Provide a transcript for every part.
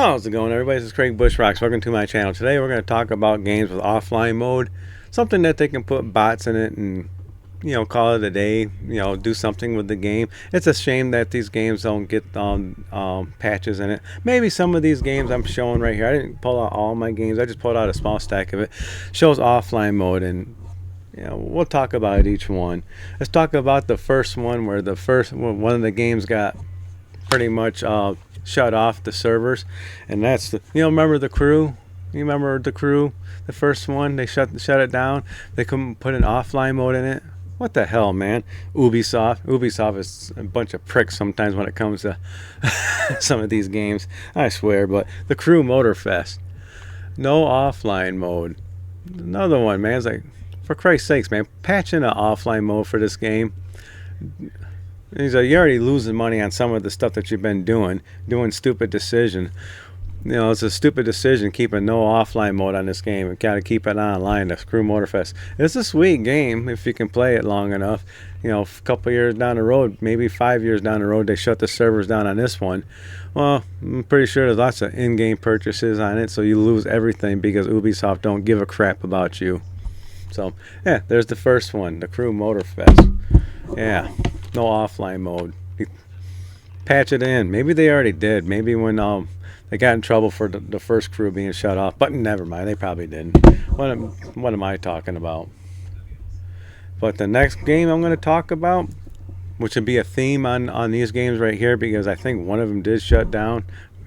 How's it going, everybody? This is Craig Bushrocks. Welcome to my channel. Today we're going to talk about games with offline mode, something that they can put bots in it and call it a day. Do something with the game. It's a shame that these games don't get patches in it. Maybe some of these games I'm showing right here. I didn't pull out all my games. I just pulled out a small stack of it. Shows offline mode, and we'll talk about each one. Let's talk about the first one, where one of the games got pretty much shut off the servers, and that's the remember the crew. You remember the crew, the first one? They shut it down. They couldn't put an offline mode in it. What the hell, man? Ubisoft is a bunch of pricks sometimes when it comes to some of these games, I swear. But the Crew Motorfest, no offline mode. Another one, man. It's like, for Christ's sakes, man, patch in an offline mode for this game. He's like, you're already losing money on some of the stuff that you've been doing stupid decision. It's a stupid decision keeping no offline mode on this game. We got to keep it online. The Crew Motorfest. It's a sweet game if you can play it long enough. A couple years down the road, maybe 5 years down the road, they shut the servers down on this one. Well, I'm pretty sure there's lots of in-game purchases on it, so you lose everything because Ubisoft don't give a crap about you. So, yeah, there's the first one, the Crew Motorfest. Yeah. No offline mode. Patch it in. Maybe they already did. Maybe when they got in trouble for the first crew being shut off. But never mind. They probably didn't. What am I talking about? But the next game I'm going to talk about, which would be a theme on these games right here, because I think one of them did shut down.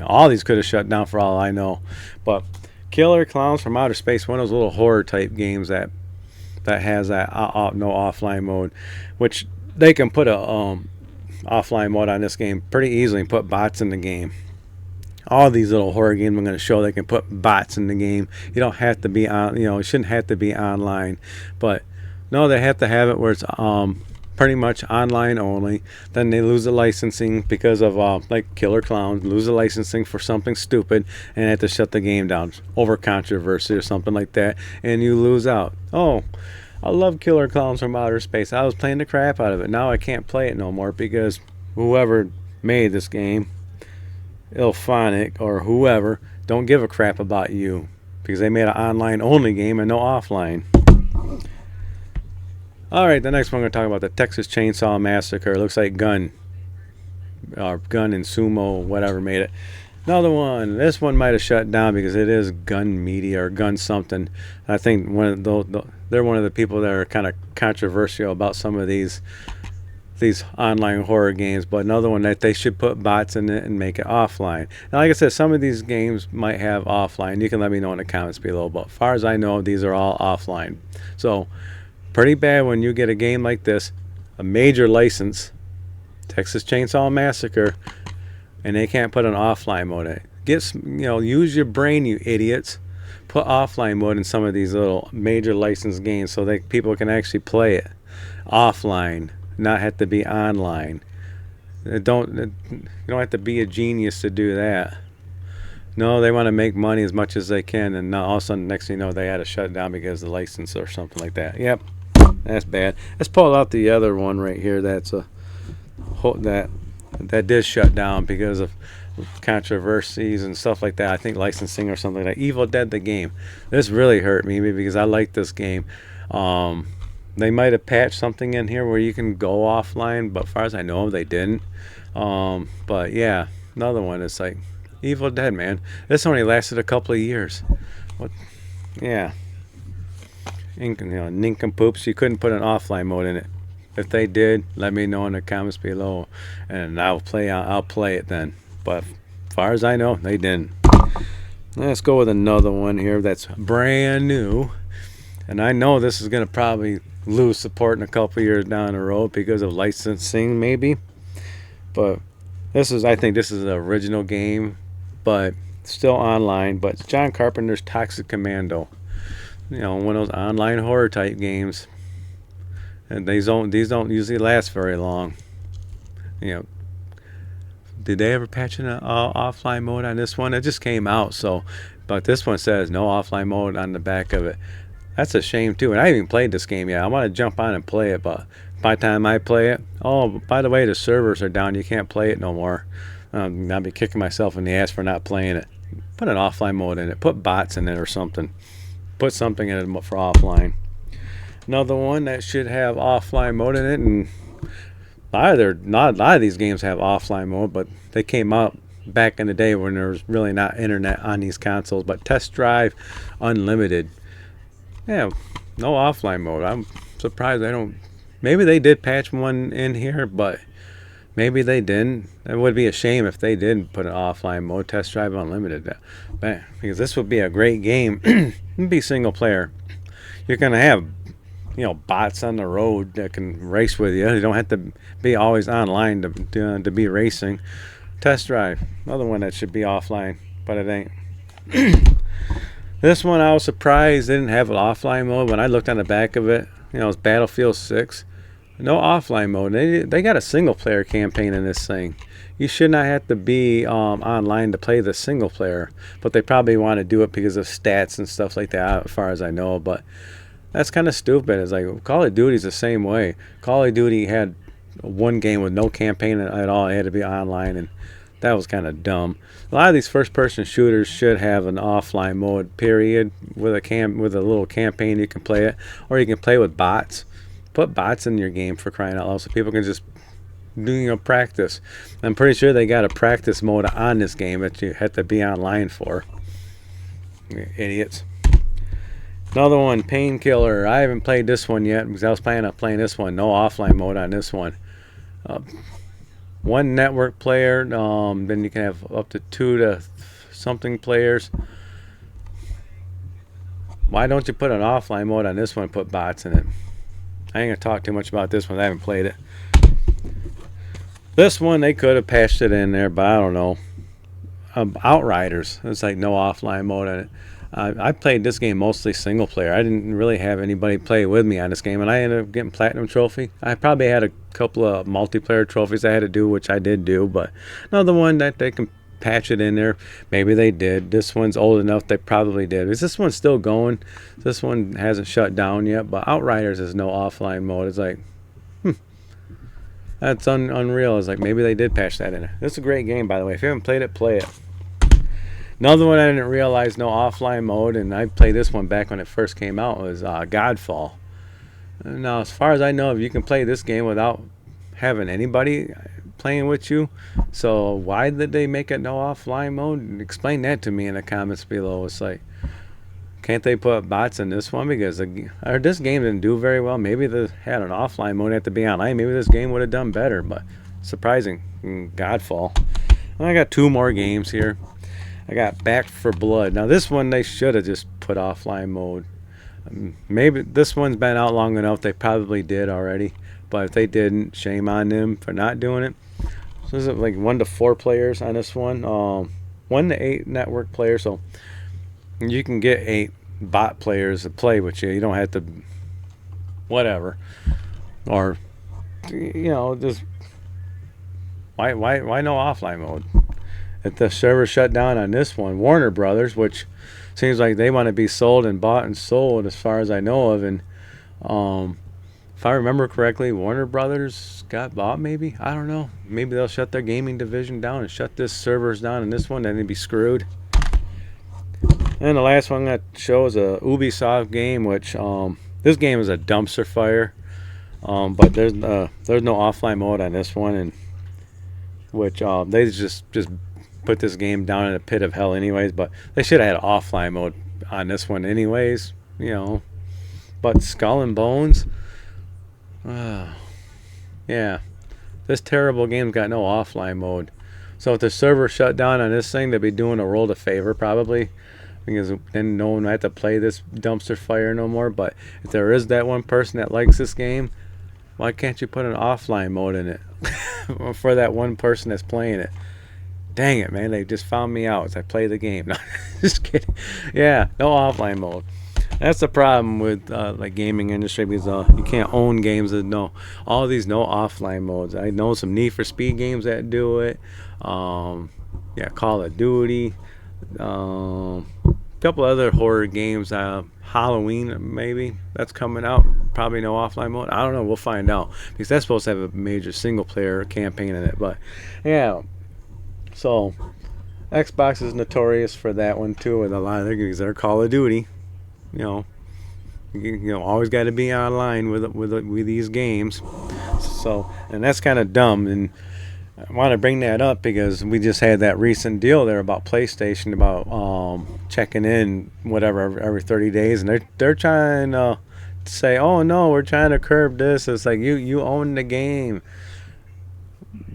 All these could have shut down for all I know. But Killer Clowns from Outer Space, one of those little horror type games that has that no offline mode, which they can put a offline mode on this game pretty easily and put bots in the game. All these little horror games I'm going to show, they can put bots in the game. You don't have to be on, it shouldn't have to be online. But no, they have to have it where it's pretty much online only. Then they lose the licensing because of like Killer Clowns, lose the licensing for something stupid and have to shut the game down over controversy or something like that, and you lose out. Oh, I love Killer Clowns from Outer Space. I was playing the crap out of it. Now I can't play it no more because whoever made this game, IllFonic or whoever, don't give a crap about you because they made an online only game and no offline. Alright, the next one I'm going to talk about, the Texas Chainsaw Massacre. It looks like Gun and Sumo, whatever, made it. Another one. This one might have shut down because it is Gun Media or Gun something. I think they're one of the people that are kind of controversial about some of these online horror games. But another one that they should put bots in it and make it offline. Now, like I said, some of these games might have offline. You can let me know in the comments below. But as far as I know, these are all offline. So pretty bad when you get a game like this, a major license, Texas Chainsaw Massacre, and they can't put an offline mode in it. Use your brain, you idiots. Put offline mode in some of these little major licensed games so that people can actually play it offline, not have to be online. You don't have to be a genius to do that. No, they want to make money as much as they can, and now all of a sudden, next thing you know, they had to shut it down because of the license or something like that. Yep, that's bad. Let's pull out the other one right here. That's that did shut down because of controversies and stuff like that. I think licensing or something like that. Evil Dead the game. This really hurt me because I like this game. They might have patched something in here where you can go offline, but as far as I know, they didn't. But yeah, another one. It's like Evil Dead, man. This only lasted a couple of years. What? Yeah. Nincompoops. You couldn't put an offline mode in it. If they did, let me know in the comments below, and I'll play it then. But as far as I know, they didn't. Let's go with another one here that's brand new, and I know this is going to probably lose support in a couple years down the road because of licensing, maybe. But I think this is the original game, but still online. But John Carpenter's Toxic Commando, one of those online horror type games. And these don't usually last very long. Did they ever patch in an offline mode on this one? It just came out, so. But this one says no offline mode on the back of it. That's a shame too. And I haven't even played this game yet. I want to jump on and play it, but by the time I play it, oh, by the way, the servers are down. You can't play it no more. I'll be kicking myself in the ass for not playing it. put an offline mode in it. Put bots in it or something. Put something in it for offline. Another one that should have offline mode in it, and not a lot of these games have offline mode, but they came out back in the day when there was really not internet on these consoles. But Test Drive Unlimited, yeah, no offline mode. I'm surprised they don't. Maybe they did patch one in here, but maybe they didn't. It would be a shame if they didn't put an offline mode. Test Drive Unlimited, because this would be a great game. It'd be single player. You're gonna have bots on the road that can race with you. You don't have to be always online to be racing. Test Drive, another one that should be offline, but it ain't. This one I was surprised they didn't have an offline mode. When I looked on the back of it, it's Battlefield 6. No offline mode. They got a single player campaign in this thing. You should not have to be online to play the single player, but they probably want to do it because of stats and stuff like that, as far as I know. But that's kind of stupid. It's like Call of Duty's the same way. Call of Duty had one game with no campaign at all. It had to be online, and that was kind of dumb. A lot of these first-person shooters should have an offline mode, period, with a little campaign you can play it, or you can play with bots. Put bots in your game, for crying out loud, so people can just do practice. I'm pretty sure they got a practice mode on this game that you have to be online for. Idiots. Another one, Painkiller. I haven't played this one yet because I was planning on playing this one. No offline mode on this one. One network player. Then you can have up to 2 to something players. Why don't you put an offline mode on this one and put bots in it? I ain't going to talk too much about this one. I haven't played it. This one, they could have patched it in there, but I don't know. Outriders. It's like no offline mode on it. I played this game mostly single player. I didn't really have anybody play with me on this game, and I ended up getting platinum trophy. I probably had a couple of multiplayer trophies I had to do, which I did do, but another one that they can patch it in there. Maybe they did. This one's old enough they probably did. Is this one still going? This one hasn't shut down yet, but Outriders is no offline mode. It's like, that's unreal. It's like maybe they did patch that in there. This is a great game, by the way. If you haven't played it, play it. Another one I didn't realize no offline mode, and I played this one back when it first came out, was Godfall. Now, as far as I know, you can play this game without having anybody playing with you. So why did they make it no offline mode? Explain that to me in the comments below. It's like, can't they put bots in this one? Because this game didn't do very well. Maybe they had an offline mode, have to be online. Maybe this game would have done better, but surprising. Godfall. And I got 2 more games here. I got Back 4 Blood. Now this one they should have just put offline mode. Maybe this one's been out long enough. They probably did already. But if they didn't, shame on them for not doing it. So this is like 1 to 4 players on this one. 1 to 8 network players. So you can get 8 bot players to play with you. You don't have to, whatever. Or, just why no offline mode? If the server shut down on this one, Warner Brothers, which seems like they want to be sold and bought and sold as far as I know of, and if I remember correctly, Warner Brothers got bought, maybe? I don't know. Maybe they'll shut their gaming division down and shut this servers down, and this one, then they'd be screwed. And the last one I'm going to show is a Ubisoft game, which this game is a dumpster fire, but there's no offline mode on this one, and which they just put this game down in a pit of hell anyways, but they should have had offline mode on this one anyways, but Skull and Bones, yeah, this terrible game's got no offline mode. So if the server shut down on this thing, they'd be doing a world a favor probably, because then no one would have to play this dumpster fire no more. But if there is that one person that likes this game, why can't you put an offline mode in it for that one person that's playing it? Dang it, man, they just found me out as I play the game. No, just kidding. Yeah, no offline mode. That's the problem with like gaming industry, because you can't own games that all these no offline modes. I know some Need for Speed games that do it. Yeah, Call of Duty. A couple other horror games. Halloween, maybe that's coming out. Probably no offline mode. I don't know. We'll find out, because that's supposed to have a major single player campaign in it. But yeah. So Xbox is notorious for that one too, with a lot of their games. They're Call of Duty. You know, always got to be online with these games. So, and that's kind of dumb. And I want to bring that up because we just had that recent deal there about PlayStation about checking in whatever every 30 days, and they're trying to say, oh no, we're trying to curb this. It's like you own the game.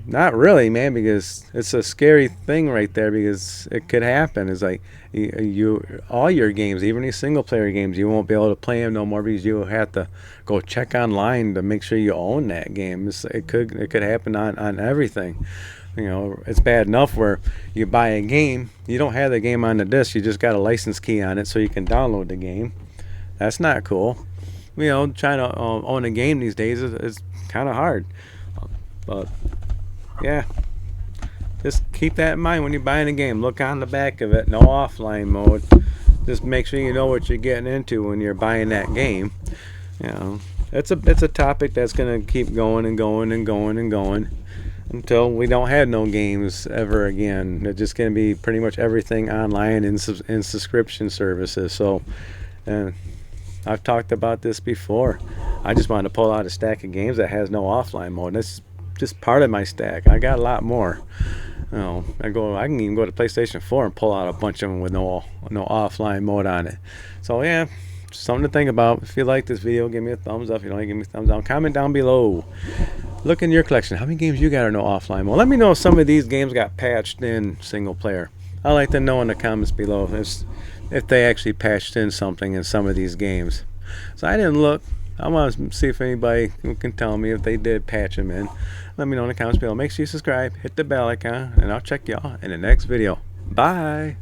Not really, man, because it's a scary thing right there, because it could happen. It's like you all your games, even these single player games, you won't be able to play them no more because you have to go check online to make sure you own that game. It could happen on everything. It's bad enough where you buy a game, you don't have the game on the disc, you just got a license key on it so you can download the game. That's not cool. Trying to own a game these days is kind of hard. But yeah, just keep that in mind when you're buying a game. Look on the back of it, no offline mode. Just make sure you know what you're getting into when you're buying that game. It's a topic that's gonna keep going and going and going and going until we don't have no games ever again. It's just gonna be pretty much everything online and subscription services. So, I've talked about this before. I just wanted to pull out a stack of games that has no offline mode. That's just part of my stack. I got a lot more. I can even go to PlayStation 4 and pull out a bunch of them with no offline mode on it. So yeah, something to think about. If you like this video, give me a thumbs up. If you don't like, give me a thumbs down. Comment down below. Look in your collection. How many games you got are no offline mode? Let me know if some of these games got patched in single player. I'd like to know in the comments below if they actually patched in something in some of these games. So I didn't look. I want to see if anybody can tell me if they did patch them in. Let me know in the comments below. Make sure you subscribe, hit the bell icon, and I'll check y'all in the next video. Bye.